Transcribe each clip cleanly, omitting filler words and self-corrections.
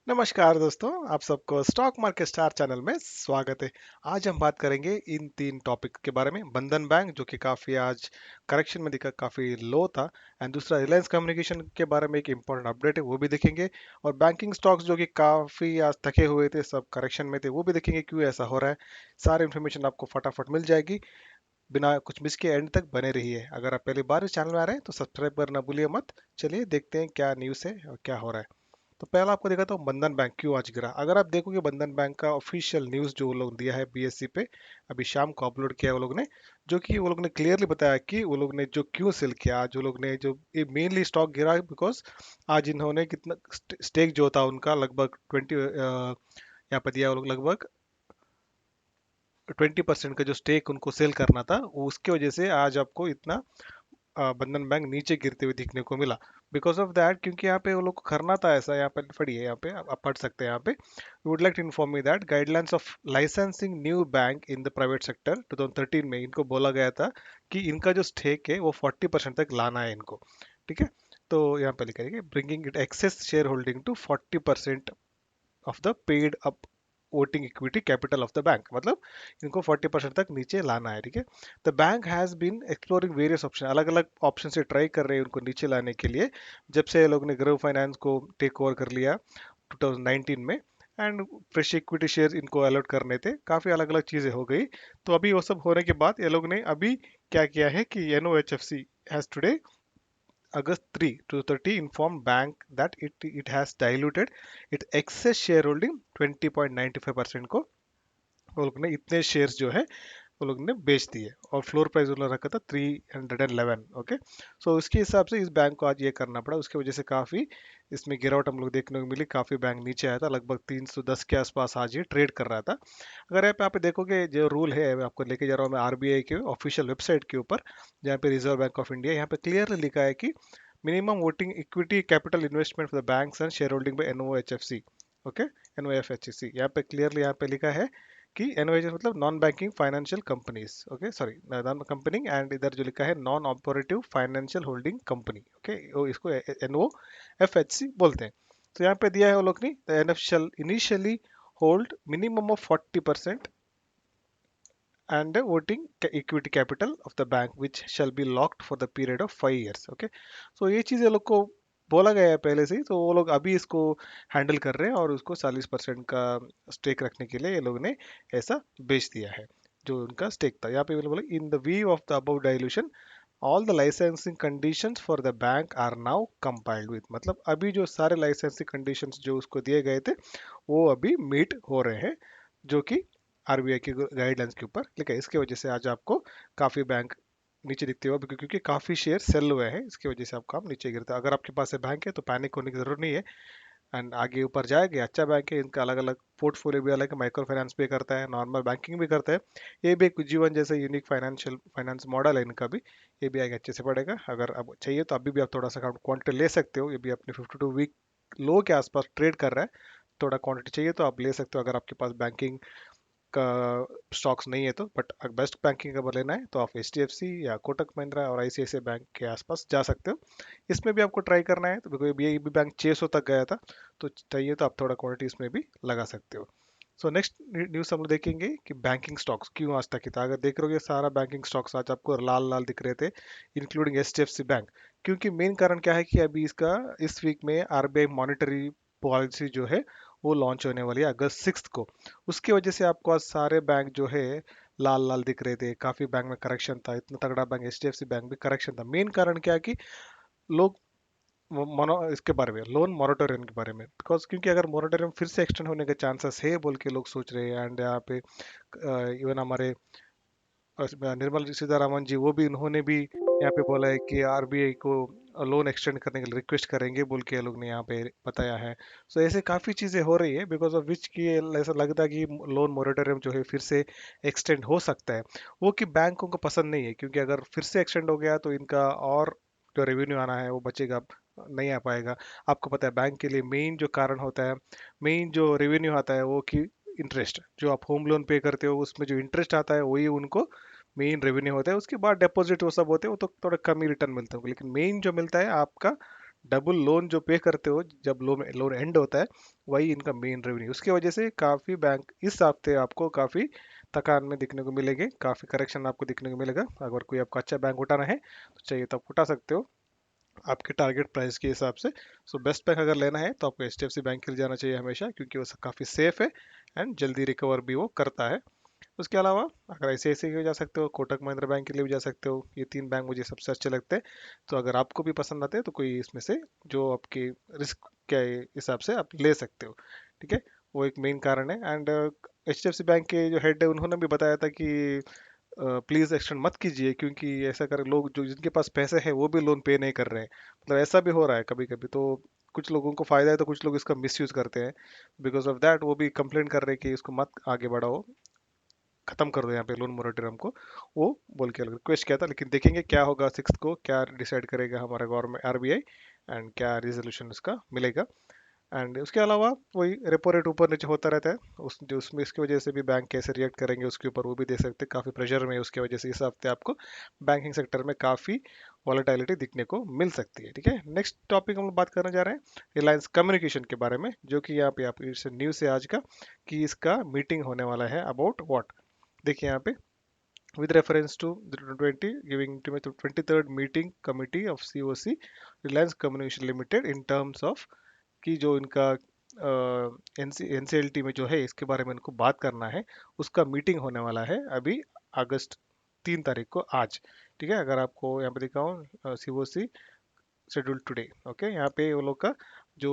नमस्कार दोस्तों, आप सबको स्टॉक मार्केट स्टार चैनल में स्वागत है। आज हम बात करेंगे इन तीन टॉपिक के बारे में। बंधन बैंक जो कि काफ़ी आज करेक्शन में दिखा, काफ़ी लो था। एंड दूसरा रिलायंस कम्युनिकेशन के बारे में एक इम्पोर्टेंट अपडेट है, वो भी देखेंगे। और बैंकिंग स्टॉक्स जो कि काफ़ी आज थके हुए थे, सब करेक्शन में थे, वो भी देखेंगे क्यों ऐसा हो रहा है। सारी इन्फॉर्मेशन आपको फटाफट मिल जाएगी। बिना कुछ मिस के एंड तक बने रहिए। अगर आप पहली बार इस चैनल में आ रहे हैं तो सब्सक्राइब करना भूलिए मत। चलिए देखते हैं क्या न्यूज़ है और क्या हो रहा है। तो पहला आपको देखा तो बंधन बैंक क्यों आज गिरा। अगर आप देखोगे बंधन बैंक का ऑफिशियल न्यूज़ जो वो लोग दिया है बीएससी पे, अभी शाम को अपलोड किया है वो लोग ने, जो कि वो लोग ने क्लियरली बताया कि वो लोग ने जो क्यों सेल किया। आज वो लोग ने जो ये मेनली स्टॉक गिरा बिकॉज आज इन्होंने कितना स्टेक जो था उनका लगभग 20, यहाँ पर दिया वो लोग लगभग 20% का जो स्टेक उनको सेल करना था, वो उसकी वजह से आज आपको इतना बंधन बैंक नीचे गिरते हुए दिखने को मिला। बिकॉज ऑफ दैट, क्योंकि यहाँ पे वो लोग को करना था ऐसा। यहाँ पे पढ़िए, यहाँ पे आप पढ़ सकते हैं। यहाँ पे would like to inform me that guidelines of licensing new bank in the private sector 2013 में इनको बोला गया था कि इनका जो स्टेक है वो 40% तक लाना है इनको। ठीक है। तो यहाँ पे लिखेंगे bringing it excess share holding to 40% of the paid up voting equity capital of the bank. मतलब इनको 40% तक नीचे लाना है। ठीक है। The bank has been exploring various option, अलग अलग ऑप्शन से ट्राई कर रहे हैं उनको नीचे लाने के लिए, जब से ये लोग ने ग्रो फाइनेंस को टेक ओवर कर लिया 2019 में। एंड फ्रेश इक्विटी शेयर इनको अलॉट करने थे, काफ़ी अलग अलग चीज़ें हो गई। तो अभी वो सब होने के बाद ये लोग ने अभी क्या किया है कि NOHFC has today August 3, 2030 informed bank that it has diluted its excess shareholding 20.95% को वो लोग ने इतने शेयर्स जो है वो लोग ने बेच दिए। और फ्लोर प्राइस उन्होंने रखा था 311। ओके। सो इसके हिसाब से इस बैंक को आज ये करना पड़ा, उसकी वजह से काफ़ी इसमें गिरावट हम लोग देखने को मिली। काफ़ी बैंक नीचे आया था, लगभग 310 के आसपास आज ये ट्रेड कर रहा था। अगर आप यहाँ पे देखोगे जो रूल है, मैं आपको लेके जा रहा हूँ मैं आरबीआई के ऑफिशियल वेबसाइट के ऊपर, जहाँ पे रिजर्व बैंक ऑफ इंडिया, यहाँ पे क्लियरली लिखा है कि minimum voting equity capital investment for the banks and share holding bye NOHFC। Okay. NOFHC यहाँ पे क्लियरली यहाँ पे लिखा है कि NOHFC मतलब non banking financial companies. Okay, sorry, non company, and इधर जो लिखा है non operative financial holding company. Okay, वो इसको NOFHC बोलते हैं। तो यहाँ पे दिया है वो लोग ने the NF shall initially hold minimum of 40% and the voting equity capital of the bank which shall be locked for the period of 5 years। Okay. सो ये चीज़ ये लोग को बोला गया है पहले से ही, तो वो लोग अभी इसको हैंडल कर रहे हैं और उसको 40% का स्टेक रखने के लिए ये लोग ने ऐसा बेच दिया है जो उनका स्टेक था। यहाँ पे बोला in the view of the above dilution all the licensing conditions for the bank are now compiled with. मतलब अभी जो सारे लाइसेंसिंग कंडीशंस जो उसको दिए गए थे वो अभी मीट हो रहे हैं, जो कि आरबीआई की गाइडलाइंस के ऊपर। ठीक है। इसकी वजह से आज आपको काफ़ी बैंक नीचे दिखते हुए, क्योंकि काफ़ी शेयर सेल हुए हैं, इसकी वजह से आपका आप नीचे गिरता है। अगर आपके पास है बैंक है तो पैनिक होने की जरूरत नहीं है। एंड आगे ऊपर जाएगा, अच्छा बैंक है, इनका अलग अलग पोर्टफोलियो भी अलग है। माइक्रो फाइनेंस भी करता है, नॉर्मल बैंकिंग भी करता है। ये भी एक जीवन जैसे यूनिक फाइनेंशियल फाइनेंस मॉडल है इनका भी। ये भी आगे अच्छे से पड़ेगा। अगर अब चाहिए तो अभी भी आप थोड़ा सा क्वांटिटी ले सकते हो। ये भी अपने 52 वीक लो के आसपास ट्रेड कर रहा है। थोड़ा क्वांटिटी चाहिए तो आप ले सकते हो, अगर आपके पास बैंकिंग का स्टॉक्स नहीं है तो। बट बेस्ट बैंकिंग अगर लेना है तो आप HDFC या कोटक महिंद्रा और ICICI बैंक के आसपास जा सकते हो। इसमें भी आपको ट्राई करना है तो बिकॉज ये भी बैंक 600 तक गया था, तो चाहिए तो आप थोड़ा क्वांटिटी इसमें भी लगा सकते हो। सो नेक्स्ट न्यूज़ हम लोग देखेंगे कि बैंकिंग स्टॉक्स क्यों आज तक था। अगर देख रहे हो सारा बैंकिंग स्टॉक्स आज आपको लाल लाल दिख रहे थे, इंक्लूडिंग HDFC बैंक। क्योंकि मेन कारण क्या है कि अभी इसका इस वीक में RBI मॉनेटरी पॉलिसी जो है वो लॉन्च होने वाली है August 6 को। उसकी वजह से आपको आज सारे बैंक जो है लाल लाल दिख रहे थे। काफी बैंक में करेक्शन था, इतना तगड़ा बैंक HDFC बैंक भी करेक्शन था। मेन कारण क्या है कि लोग इसके बारे में लोन मोरेटोरियम के बारे में, बिकॉज क्योंकि अगर मोरेटोरियम फिर से एक्सटेंड होने के चांसेस है बोल के लोग सोच रहे हैं। एंड यहाँ पे इवन हमारे निर्मला सीतारामन जी, वो भी उन्होंने भी यहाँ पे बोला है कि आरबीआई को लोन एक्सटेंड करने के लिए रिक्वेस्ट करेंगे बोल के ये लोग ने यहाँ पे बताया है। सो ऐसे काफ़ी चीज़ें हो रही है बिकॉज ऑफ विच की ऐसा लगता है कि लोन मोरेटोरियम जो है फिर से एक्सटेंड हो सकता है। वो कि बैंकों को पसंद नहीं है, क्योंकि अगर फिर से एक्सटेंड हो गया तो इनका और जो रेवेन्यू आना है वो बचेगा, नहीं आ पाएगा। आपको पता है बैंक के लिए मेन जो कारण होता है, मेन जो रेवेन्यू आता है वो कि इंटरेस्ट, जो आप होम लोन पे करते हो उसमें जो इंटरेस्ट आता है वही उनको मेन रेवेन्यू होता है। उसके बाद डिपॉजिट वो सब होते हैं, वो तो थोड़ा कम ही रिटर्न मिलता है, लेकिन मेन जो मिलता है आपका डबल लोन जो पे करते हो जब लोन लोन एंड होता है, वही इनका मेन रेवेन्यू। उसकी वजह से काफ़ी बैंक इस हफ्ते आपको काफ़ी थकान में दिखने को मिलेंगे, काफ़ी करेक्शन आपको दिखने को मिलेगा। अगर कोई आपको अच्छा बैंक उठाना है तो चाहिए तो आप उठा सकते हो आपके टारगेट प्राइस के हिसाब से। सो बेस्ट बैंक अगर लेना है तो आपको एच बैंक के लिए जाना चाहिए हमेशा, क्योंकि वो काफ़ी सेफ है एंड जल्दी रिकवर भी वो करता है। उसके अलावा अगर ऐसे भी जा सकते हो, कोटक महिंद्रा बैंक के लिए भी जा सकते हो। ये तीन बैंक मुझे सबसे अच्छे लगते हैं। तो अगर आपको भी पसंद आते हैं तो कोई इसमें से जो आपके रिस्क के हिसाब से आप ले सकते हो, ठीक है। वो एक मेन कारण है। एंड एच बैंक के जो हेड है उन्होंने भी बताया था कि प्लीज़ एक्सटेंड मत कीजिए, क्योंकि ऐसा कर लोग जो जिनके पास पैसे हैं वो भी लोन पे नहीं कर रहे हैं। मतलब ऐसा भी हो रहा है कभी कभी। तो कुछ लोगों को फायदा है तो कुछ लोग इसका मिसयूज करते हैं। बिकॉज ऑफ दैट वो भी कंप्लेंट कर रहे हैं कि इसको मत आगे बढ़ाओ, खत्म कर दो यहाँ पे लोन मोरेटोरियम को। वो बोल के रिक्वेस्ट किया था। लेकिन देखेंगे क्या होगा 6 को, क्या डिसाइड करेगा हमारा गवर्नमेंट आरबीआई एंड क्या रिजोल्यूशन इसका मिलेगा। एंड उसके अलावा वही रेपो रेट ऊपर नीचे होता रहता है। उस जो उसमें इसकी वजह से भी बैंक कैसे रिएक्ट करेंगे उसके ऊपर वो भी देख सकते हैं। काफ़ी प्रेशर में है, उसकी वजह से इस हफ्ते आपको बैंकिंग सेक्टर में काफ़ी वॉलेटिलिटी दिखने को मिल सकती है, ठीक है। नेक्स्ट टॉपिक हम लोग बात करने जा रहे हैं रिलायंस कम्युनिकेशन के बारे में, जो कि यहाँ पे आप इस न्यूज़ है आज का कि इसका मीटिंग होने वाला है अबाउट व्हाट। देखिए यहाँ पे with reference to the 20 giving to me the 23rd meeting committee of COC Reliance Communication Limited in terms of कि जो इनका एनसीएलटी में जो है इसके बारे में इनको बात करना है, उसका मीटिंग होने वाला है अभी अगस्त 3 तारीख को आज, ठीक है। अगर आपको यहाँ पे दिखाऊँ सीओसी शेड्यूल टुडे, ओके। यहाँ पे वो लोग का जो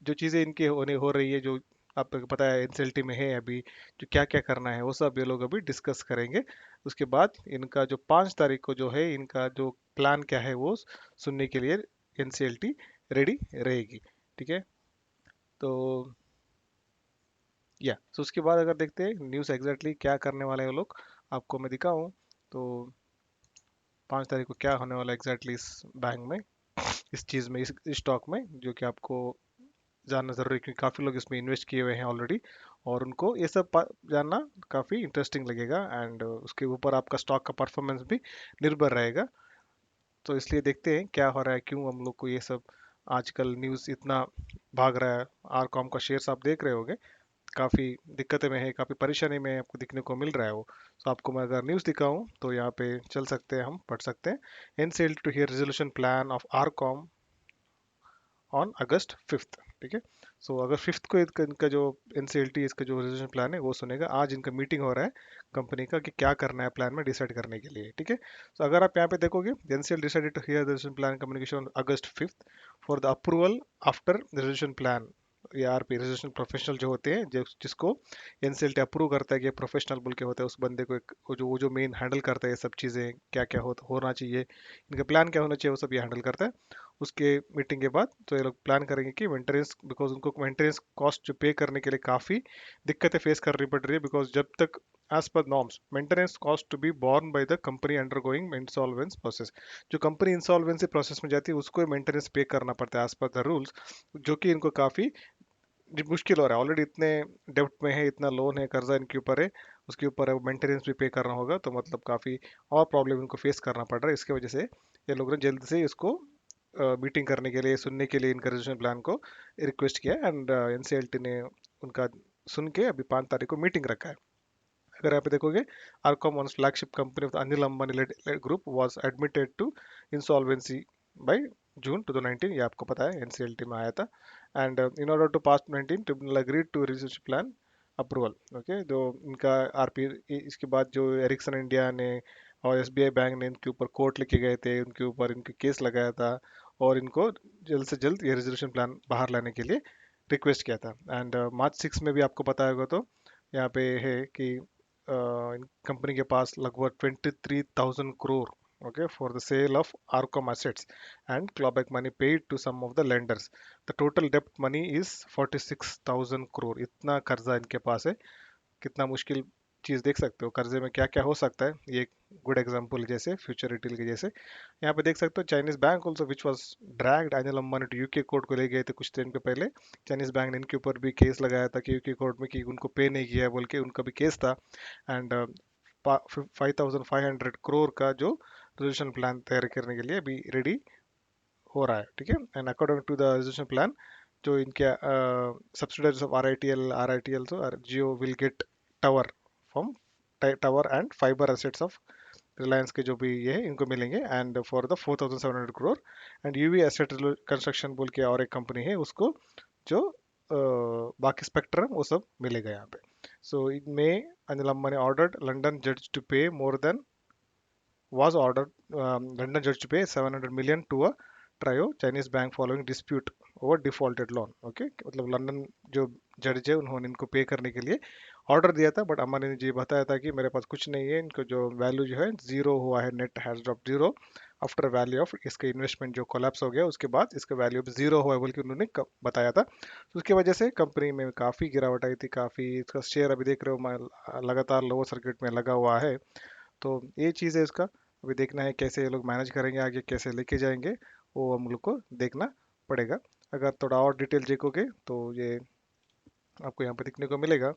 जो चीज़ें इनके होने हो रही है, जो आपको पता है एनसीएलटी में है अभी, जो क्या क्या करना है वो सब ये लोग अभी डिस्कस करेंगे। उसके बाद इनका जो 5 तारीख को जो है इनका जो प्लान क्या है वो सुनने के लिए एनसीएलटी रेडी रहेगी, ठीक है। तो या तो उसके बाद अगर देखते हैं न्यूज़ एग्जैक्टली क्या करने वाले हैं वो लोग, आपको मैं दिखाऊं तो 5 तारीख को क्या होने वाला है एग्जैक्टली इस बैंक में, इस चीज़ में, इस स्टॉक में, जो कि आपको जानना ज़रूरी है क्योंकि काफ़ी लोग इसमें इन्वेस्ट किए हुए हैं ऑलरेडी। और उनको ये सब जानना काफ़ी इंटरेस्टिंग लगेगा एंड उसके ऊपर आपका स्टॉक का परफॉर्मेंस भी निर्भर रहेगा। तो इसलिए देखते हैं क्या हो रहा है, क्यों हम लोग को ये सब आजकल न्यूज़ इतना भाग रहा है। आर कॉम का शेयर्स आप देख रहे होगे, काफ़ी दिक्कतें में है, काफ़ी परेशानी में आपको दिखने को मिल रहा है वो। तो आपको मैं अगर न्यूज़ दिखाऊं तो यहाँ पे चल सकते हैं, हम पढ़ सकते हैं NCL to hear resolution plan of RCom on August 5, ठीक है। सो अगर 5 को इनका जो एनसीएलटी इसका जो रेजोल्यूशन प्लान है वो सुनेगा। आज इनका मीटिंग हो रहा है कंपनी का कि क्या करना है प्लान में डिसाइड करने के लिए, ठीक है। तो अगर आप यहाँ पे देखोगे NCL decided to hear the resolution plan communication on August 5 for the approval after resolution plan. ये आरपी रेजोल्यूशन प्रोफेशनल जो होते हैं, जिसको एनसीएलटी अप्रूव करता है कि प्रोफेशनल बोल के होता है, उस बंदे को एक वो जो मेन हैंडल करता है ये सब चीज़ें, क्या क्या होना चाहिए, इनका प्लान क्या होना चाहिए, वो सब ये हैंडल करता है। उसके मीटिंग के बाद तो ये लोग प्लान करेंगे कि मेंटेनेंस, बिकॉज उनको मेंटेनेंस कॉस्ट जो पे करने के लिए काफ़ी दिक्कतें फेस करनी पड़ रही है। बिकॉज जब तक एज पर norms maintenance cost to be borne by the company under going insolvency process, जो कंपनी इंसॉल्वेंसी प्रोसेस में जाती है उसको मेंटेनेंस पे करना पड़ता है एज पर द रूल्स, जो कि इनको काफ़ी मुश्किल हो रहा है। ऑलरेडी इतने डेब्ट में है, इतना लोन है, कर्जा इनके ऊपर है, उसके ऊपर मेंटेनेंस भी पे करना होगा, तो मतलब काफ़ी और प्रॉब्लम इनको फेस करना पड़ रहा है। इसकी वजह से ये लोग ने जल्द से इसको मीटिंग करने के लिए, सुनने के लिए इनका रेजोल्यूशन प्लान को रिक्वेस्ट किया एंड एनसीएलटी ने उनका सुन के अभी 5 तारीख को मीटिंग रखा है। अगर आप देखोगे RCom one flagship company of Anil Ambani led group was admitted to insolvency by June 2019, ये आपको पता है एनसीएलटी में आया था। And in order to pass 19 tribunal agreed to research plan approval, okay. जो इनका आरपी, इसके बाद जो एरिक्सन इंडिया ने और एसबीआई बैंक ने इनके ऊपर कोर्ट लेके गए थे, उनके ऊपर इनके केस लगाया था और इनको जल्द से जल्द ये रेजोल्यूशन प्लान बाहर लाने के लिए रिक्वेस्ट किया था। एंड मार्च 6 में भी आपको पता होगा तो यहाँ पे है कि कंपनी के पास लगभग 23,000 crore, okay, for the sale of Arcom assets and clawback money paid to some of the lenders. The total debt money is 46,000 crore. इतना कर्जा इनके पास है। कितना मुश्किल चीज़ देख सकते हो, कर्जे में क्या क्या हो सकता है। ये एक गुड एग्जांपल जैसे फ्यूचर रिटेल के जैसे यहाँ पे देख सकते हो। Chinese bank also which was dragged Anil Ambani to UK court को ले गए थे कुछ दिन के पहले। चाइनीज बैंक ने इनके ऊपर भी केस लगाया था कि यूके कोर्ट में कि उनको पे नहीं किया बोल के उनका भी केस था। एंड 5,500 करोड़ का जो रेजोल्यूशन प्लान तैयार करने के लिए अभी रेडी हो रहा है, ठीक है। And according to the resolution plan, जो इनके subsidiaries of R I T L so Jio will get tower from tower and fibre assets of Reliance के जो भी ये है इनको मिलेंगे, and for the 4,700 crore. And UV asset construction बोल के और एक कंपनी है उसको, जो बाकी स्पेक्ट्रम वो सब मिलेगा यहाँ पे। सो इन मे अनिल अंबानी ऑर्डर्ड लंदन जज टू पे more than was ordered London judge to pay 700 million to a Trio Chinese bank following dispute over defaulted loan। Okay, मतलब लंदन जो जज है उन्होंने इनको पे करने के लिए ऑर्डर दिया था, बट अंबानी ने जी बताया था कि मेरे पास कुछ नहीं है, इनको जो वैल्यू जो है जीरो हुआ है, net has drop zero after value of इसके इन्वेस्टमेंट जो कोलैप्स हो गया उसके बाद इसका वैल्यू अब जीरो हुआ है बोल के उन्होंने बताया था। तो उसकी वजह से कंपनी में काफ़ी गिरावट आई थी, काफ़ी इसका शेयर अभी देख रहे हो लगातार लोअर सर्किट में लगा हुआ है। तो ये चीज़ है इसका, अभी देखना है कैसे ये लोग मैनेज करेंगे, आगे कैसे लेके जाएंगे, वो हम लोग को देखना पड़ेगा। अगर थोड़ा और डिटेल देखोगे तो ये आपको यहाँ पे देखने को मिलेगा।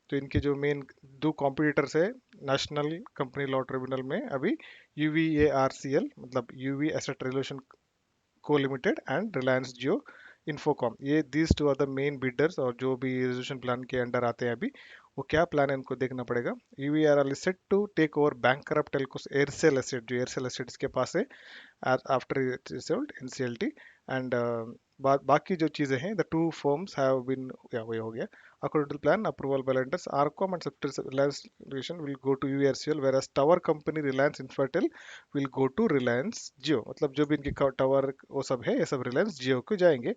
तो इनके जो मेन दो कॉम्पिटिटर्स है नेशनल कंपनी लॉ ट्रिब्यूनल में अभी, UVARCL मतलब UV asset resolution co limited and Reliance Jio Infocomm, ये these two are the main builders, और जो भी रेजोल्यूशन प्लान के अंडर आते हैं अभी, वो क्या प्लान है इनको देखना पड़ेगा। UVRL is set to take over bank corrupt telcos Aircel asset, जो एयरसेल एसेट इसके पास है after it is sold NCLT। and बाकी जो चीज़ें हैं, the two firms have been, या वही हो गया, according to plan approval by lenders RCom and subsidiaries Reliance division will go to URCL, where tower company Reliance Infratel will go to Reliance Jio. मतलब जो भी इनके टावर वो सब है, ये सब रिलायंस जियो को जाएंगे।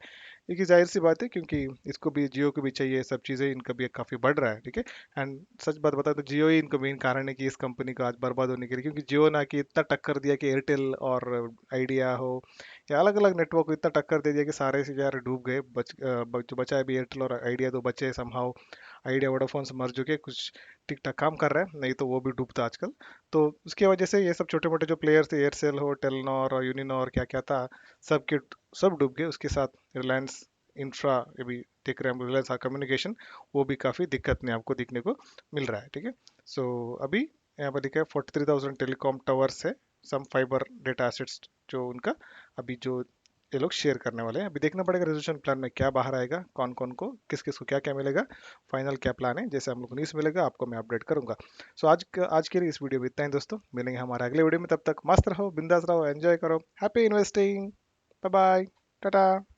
ये जाहिर सी बात है, क्योंकि इसको भी जियो को भी चाहिए, सब चीज़ें इनका भी काफ़ी बढ़ रहा है, ठीक है। एंड सच बात बताओ तो जियो ही इनका मेन कारण है कि इस कंपनी को आज बर्बाद होने के लिए, क्योंकि जियो ना कि इतना टक्कर दिया कि एयरटेल और आइडिया हो या अलग अलग नेटवर्क को इतना टक्कर दे दिया कि सारे से यार डूब गए, जो बचा है अभी एयरटेल और आइडिया तो बचे समहाउ। आइडिया वोडाफोन से मर चुके, कुछ ठीक ठाक काम कर रहा है, नहीं तो वो भी डूबता आजकल। तो उसकी वजह से ये सब छोटे मोटे जो प्लेयर्स थे, एयरसेल हो, टेलनॉर और यूनिनॉर क्या क्या था, सब के सब डूब गए। उसके साथ रिलायंस इंफ्रा, ये भी देख रहे हैं हम, रिलायंस कम्युनिकेशन, वो भी काफ़ी दिक्कत में आपको देखने को मिल रहा है, ठीक है। सो अभी यहाँ पर लिखा है 43,000 टेलीकॉम टावर्स है, सम फाइबर डेटा एसेट्स जो उनका अभी जो ये लोग शेयर करने वाले हैं। अभी देखना पड़ेगा रेजोल्यूशन प्लान में क्या बाहर आएगा, कौन कौन को किस किस को क्या क्या मिलेगा, फाइनल क्या प्लान है, जैसे हम लोग को न्यूज़ मिलेगा आपको मैं अपडेट करूंगा। सो आज के लिए इस वीडियो में इतना ही दोस्तों, मिलेंगे हमारे अगले वीडियो में, तब तक मस्त रहो, बिंदास रहो, एंजॉय करो, happy investing, bye bye, Tata.